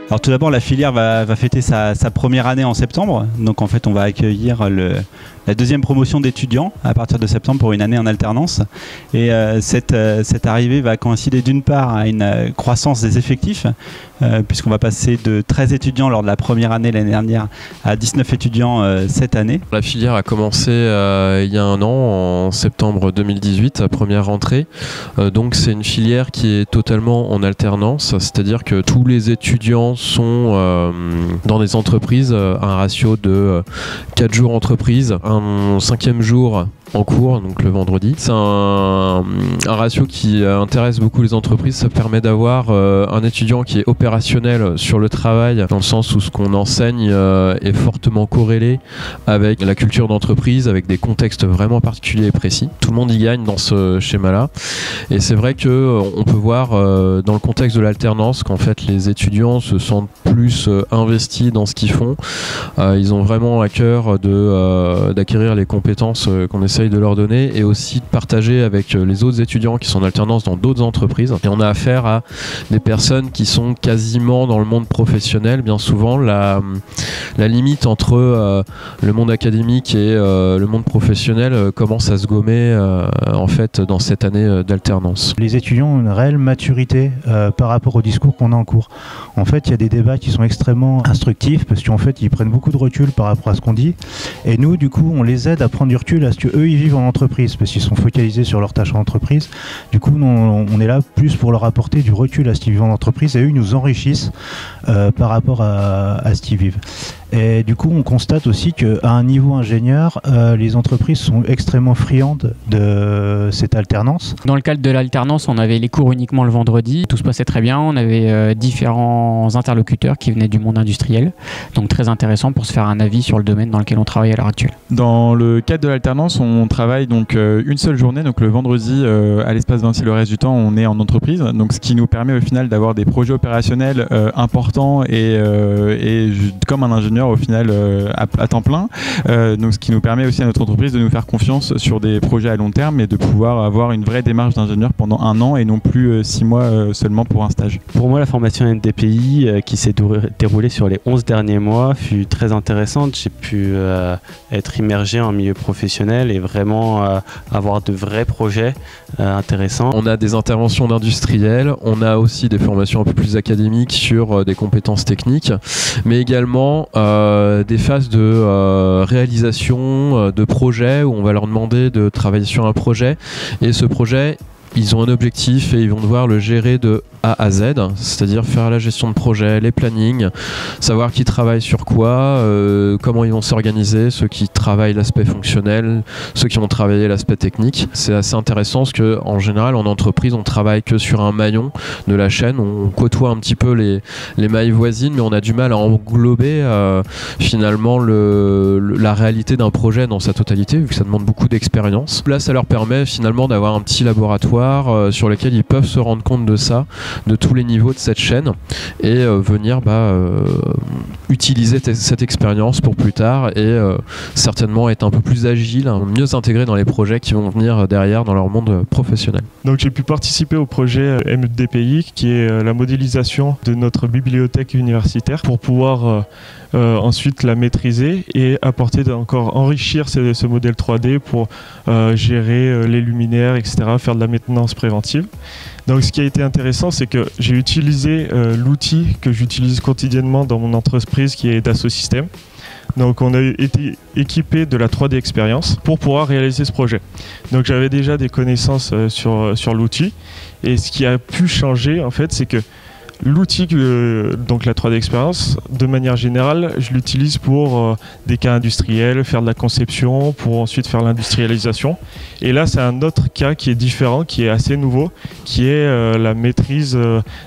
Alors tout d'abord, la filière va fêter sa première année en septembre. Donc en fait, on va accueillir la deuxième promotion d'étudiants à partir de septembre pour une année en alternance. Et cette arrivée va coïncider d'une part à une croissance des effectifs, puisqu'on va passer de 13 étudiants lors de la première année l'année dernière à 19 étudiants cette année. La filière a commencé il y a un an, en septembre 2018, première rentrée. Donc c'est une filière qui est totalement en alternance, c'est-à-dire que tous les étudiants sont dans des entreprises, un ratio de 4 jours entreprise, un 5e jour en cours, donc le vendredi. C'est un ratio qui intéresse beaucoup les entreprises. Ça permet d'avoir un étudiant qui est opérationnel sur le travail, dans le sens où ce qu'on enseigne est fortement corrélé avec la culture d'entreprise, avec des contextes vraiment particuliers et précis. Tout le monde y gagne dans ce schéma-là. Et c'est vrai qu'on peut voir dans le contexte de l'alternance qu'en fait les étudiants se sentent plus investis dans ce qu'ils font. Ils ont vraiment à cœur d'acquérir les compétences qu'on essaie de leur donner et aussi de partager avec les autres étudiants qui sont en alternance dans d'autres entreprises. Et on a affaire à des personnes qui sont quasiment dans le monde professionnel. Bien souvent, la limite entre le monde académique et le monde professionnel commence à se gommer en fait dans cette année d'alternance. Les étudiants ont une réelle maturité par rapport au discours qu'on a en cours. En fait, il y a des débats qui sont extrêmement instructifs parce qu'en fait, ils prennent beaucoup de recul par rapport à ce qu'on dit. Et nous, du coup, on les aide à prendre du recul à ce qu'eux, ils vivent en entreprise parce qu'ils sont focalisés sur leurs tâches en entreprise. Du coup, nous, on est là plus pour leur apporter du recul à ce qu'ils vivent en entreprise et eux, ils nous enrichissent par rapport à ce qu'ils vivent. Et du coup, on constate aussi qu'à un niveau ingénieur, les entreprises sont extrêmement friandes de cette alternance. Dans le cadre de l'alternance, on avait les cours uniquement le vendredi. Tout se passait très bien. On avait différents interlocuteurs qui venaient du monde industriel. Donc très intéressant pour se faire un avis sur le domaine dans lequel on travaille à l'heure actuelle. Dans le cadre de l'alternance, on travaille donc une seule journée. Donc le vendredi, à l'espace Vinci, le reste du temps, on est en entreprise. Donc ce qui nous permet au final d'avoir des projets opérationnels importants et comme un ingénieur au final à temps plein. Donc ce qui nous permet aussi à notre entreprise de nous faire confiance sur des projets à long terme et de pouvoir avoir une vraie démarche d'ingénieur pendant un an et non plus 6 mois seulement pour un stage. Pour moi, la formation NDPI qui s'est déroulée sur les 11 derniers mois fut très intéressante. J'ai pu être immergé en milieu professionnel et vraiment avoir de vrais projets intéressants. On a des interventions d'industriels, on a aussi des formations un peu plus académiques sur des compétences techniques, mais également des phases de réalisation de projets où on va leur demander de travailler sur un projet et ce projet, ils ont un objectif et ils vont devoir le gérer de A à Z, c'est-à-dire faire la gestion de projet, les plannings, savoir qui travaille sur quoi, comment ils vont s'organiser, ceux qui travaillent l'aspect fonctionnel, ceux qui vont travailler l'aspect technique. C'est assez intéressant parce qu'en général en entreprise on travaille que sur un maillon de la chaîne, on côtoie un petit peu les mailles voisines mais on a du mal à englober finalement la réalité d'un projet dans sa totalité vu que ça demande beaucoup d'expérience. Là ça leur permet finalement d'avoir un petit laboratoire sur lequel ils peuvent se rendre compte de ça, de tous les niveaux de cette chaîne et venir utiliser cette expérience pour plus tard et certainement être un peu plus agile, mieux s'intégrer dans les projets qui vont venir derrière dans leur monde professionnel. Donc j'ai pu participer au projet MDPI qui est la modélisation de notre bibliothèque universitaire pour pouvoir ensuite la maîtriser et apporter encore enrichir ce modèle 3D pour gérer les luminaires, etc., faire de la maintenance préventive. Donc ce qui a été intéressant, c'est que j'ai utilisé l'outil que j'utilise quotidiennement dans mon entreprise qui est Dassault Systèmes. Donc on a été équipé de la 3D Experience pour pouvoir réaliser ce projet. Donc j'avais déjà des connaissances sur l'outil et ce qui a pu changer en fait, c'est que l'outil, donc la 3D Experience, de manière générale, je l'utilise pour des cas industriels, faire de la conception, pour ensuite faire l'industrialisation. Et là, c'est un autre cas qui est différent, qui est assez nouveau, qui est la maîtrise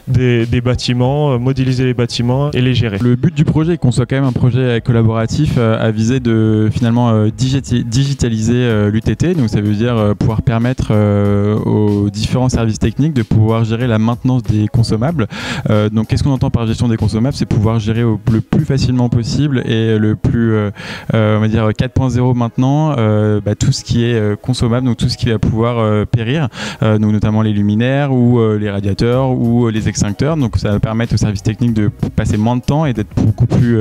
des bâtiments, modéliser les bâtiments et les gérer. Le but du projet est qu'on soit quand même un projet collaboratif à viser de finalement digitaliser l'UTT. Donc ça veut dire pouvoir permettre aux différents services techniques de pouvoir gérer la maintenance des consommables. Donc qu'est-ce qu'on entend par gestion des consommables? C'est pouvoir gérer le plus facilement possible et le plus, on va dire 4.0 maintenant, tout ce qui est consommable, donc tout ce qui va pouvoir périr, donc notamment les luminaires ou les radiateurs ou les extincteurs. Donc ça va permettre aux services techniques de passer moins de temps et d'être beaucoup plus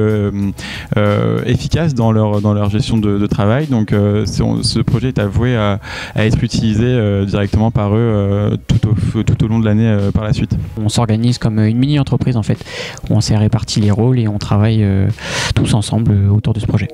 efficaces dans leur gestion de travail. Donc ce projet est avoué à être utilisé directement par eux tout au long de l'année par la suite. On s'organise comme une mini-entreprise en fait, où on s'est réparti les rôles et on travaille tous ensemble autour de ce projet.